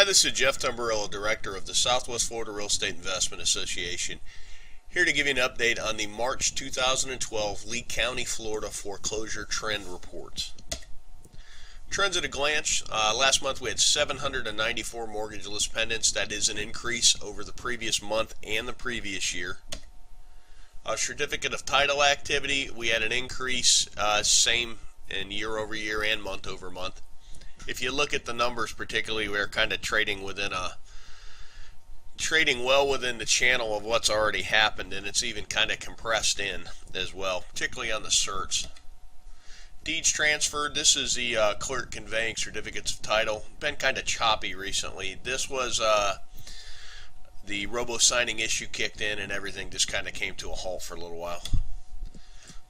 Hi, this is Jeff Tamburello, Director of the Southwest Florida Real Estate Investment Association, here to give you an update on the March 2012 Lee County, Florida foreclosure trend reports. Trends at a glance. Last month we had 794 mortgageless pendants. That is an increase over the previous month and the previous year. Certificate of title activity, we had an increase, same in year over year and month over month. If you look at the numbers, particularly, we're kind of trading well within the channel of what's already happened, and it's even kind of compressed in as well, particularly on the certs. Deeds transferred. This is the clerk conveying certificates of title. Been kind of choppy recently. This was the robo-signing issue kicked in, and everything just kind of came to a halt for a little while.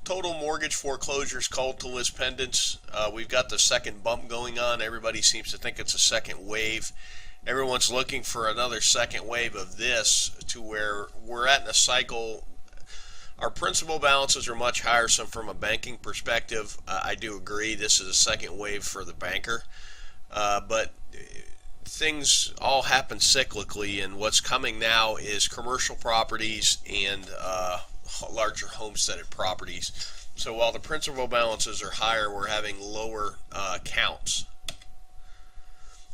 Total mortgage foreclosures called to list pendants. We've got the second bump going on. Everybody seems to think it's a second wave. Everyone's looking for another second wave of this, to where we're at in a cycle. Our principal balances are much higher, so from a banking perspective, I do agree this is a second wave for the banker. But things all happen cyclically, and what's coming now is commercial properties and larger homesteaded properties. So while the principal balances are higher, we're having lower counts.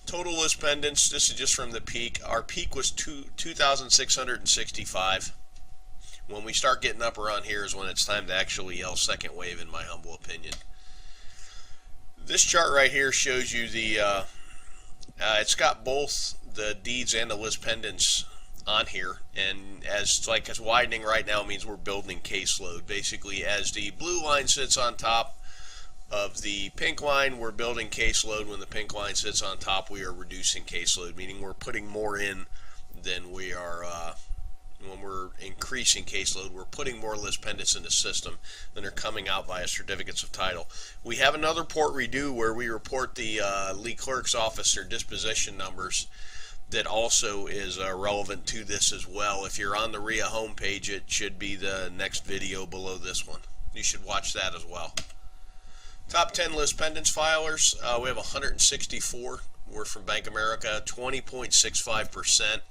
Total list pendants, this is just from the peak. Our peak was 2,665. When we start getting up around here is when it's time to actually yell second wave, in my humble opinion. This chart right here shows you the it's got both the deeds and the list pendants on here, and as it's widening right now means we're building caseload. Basically, as the blue line sits on top of the pink line, we're building caseload. When the pink line sits on top, we are reducing caseload, meaning we're putting more in than we are when we're increasing caseload. We're putting more list pendants in the system than are coming out via certificates of title. We have another port redo where we report the Lee Clerk's office, their disposition numbers, that also is relevant to this as well. If you're on the REIA homepage, it should be the next video below this one. You should watch that as well. Top 10 list pendants filers, we have 164. We're from Bank America, 20.65%.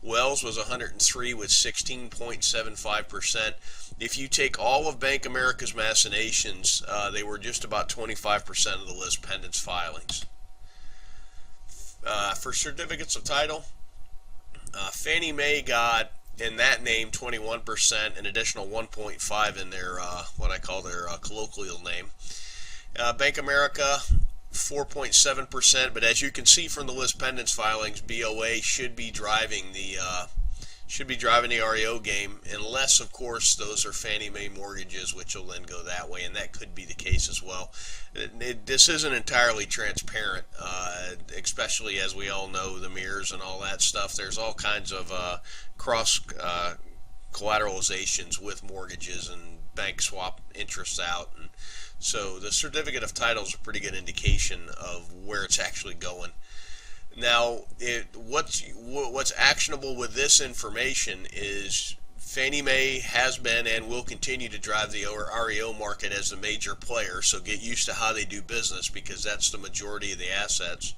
Wells was 103 with 16.75%. If you take all of Bank America's machinations, they were just about 25% of the list pendants filings. For certificates of title, Fannie Mae got, in that name, 21%, an additional 1.5 in their what I call their colloquial name. Bank America, 4.7%, but as you can see from the list pendants filings, BOA should be driving the REO game, unless of course those are Fannie Mae mortgages, which will then go that way, and that could be the case as well. This isn't entirely transparent, especially as we all know the mirrors and all that stuff. There's all kinds of cross collateralizations with mortgages, and banks swap interests out, and so the certificate of title is a pretty good indication of where it's actually going. Now, what's actionable with this information is Fannie Mae has been and will continue to drive the REO market as the major player, so get used to how they do business, because that's the majority of the assets.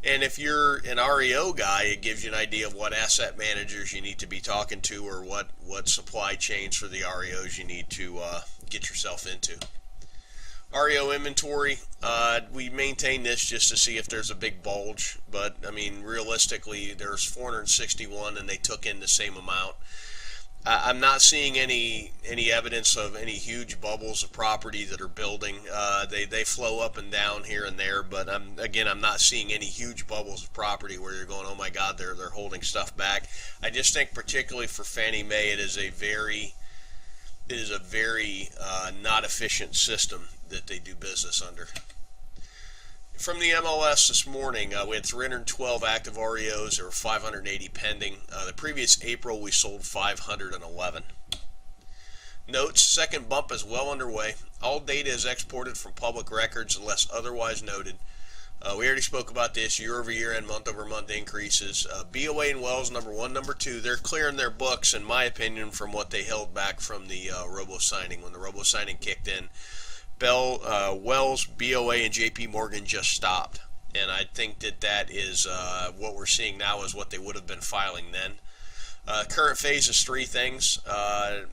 And if you're an REO guy, it gives you an idea of what asset managers you need to be talking to, or what supply chains for the REOs you need to get yourself into. REO inventory, we maintain this just to see if there's a big bulge, but I mean realistically there's 461 and they took in the same amount. I'm not seeing any evidence of any huge bubbles of property that are building. They flow up and down here and there, but I'm not seeing any huge bubbles of property where you're going, oh my God, they're holding stuff back. I just think particularly for Fannie Mae, it is a very not efficient system that they do business under. From the MLS this morning, we had 312 active REOs. There were 580 pending. The previous April, we sold 511. Notes, second bump is well underway. All data is exported from public records unless otherwise noted. We already spoke about this, year over year and month over month increases. BOA and Wells, number one, number two, they're clearing their books, in my opinion, from what they held back from the robo-signing. When the robo-signing kicked in, Wells, BOA, and JP Morgan just stopped. and I think that is what we're seeing now is what they would have been filing then. Current phase is three things: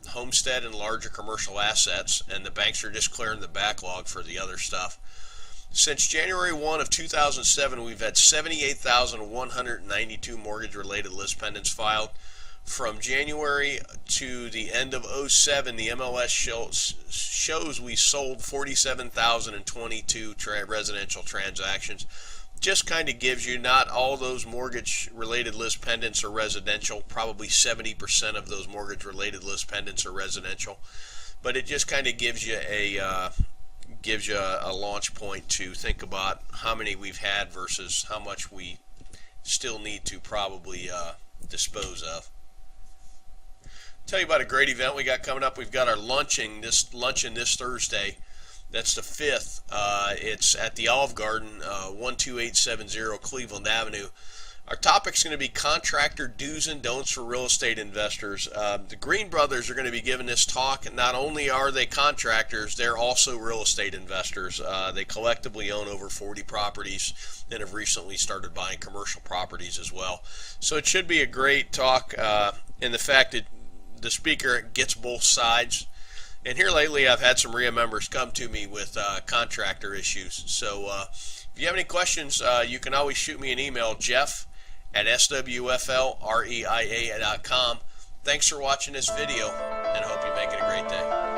homestead and larger commercial assets, and the banks are just clearing the backlog for the other stuff. Since January 1 of 2007, we've had 78,192 mortgage-related list pendants filed. From January to the end of 07, the MLS shows we sold 47,022 residential transactions. Just kind of gives you, not all those mortgage-related list pendants are residential. Probably 70% of those mortgage-related list pendants are residential. But it just kind of gives you a launch point to think about how many we've had versus how much we still need to probably dispose of. Tell you about a great event we got coming up. We've got our luncheon this Thursday. That's the 5th. It's at the Olive Garden, 12870 Cleveland Avenue. Our topic's going to be contractor do's and don'ts for real estate investors. The Green brothers are going to be giving this talk. Not only are they contractors, they're also real estate investors. They collectively own over 40 properties and have recently started buying commercial properties as well. So it should be a great talk, and the fact that the speaker gets both sides. And here lately I've had some REIA members come to me with contractor issues. So if you have any questions, you can always shoot me an email, jeff@SWFL REIA.com. Thanks for watching this video, and I hope you make it a great day.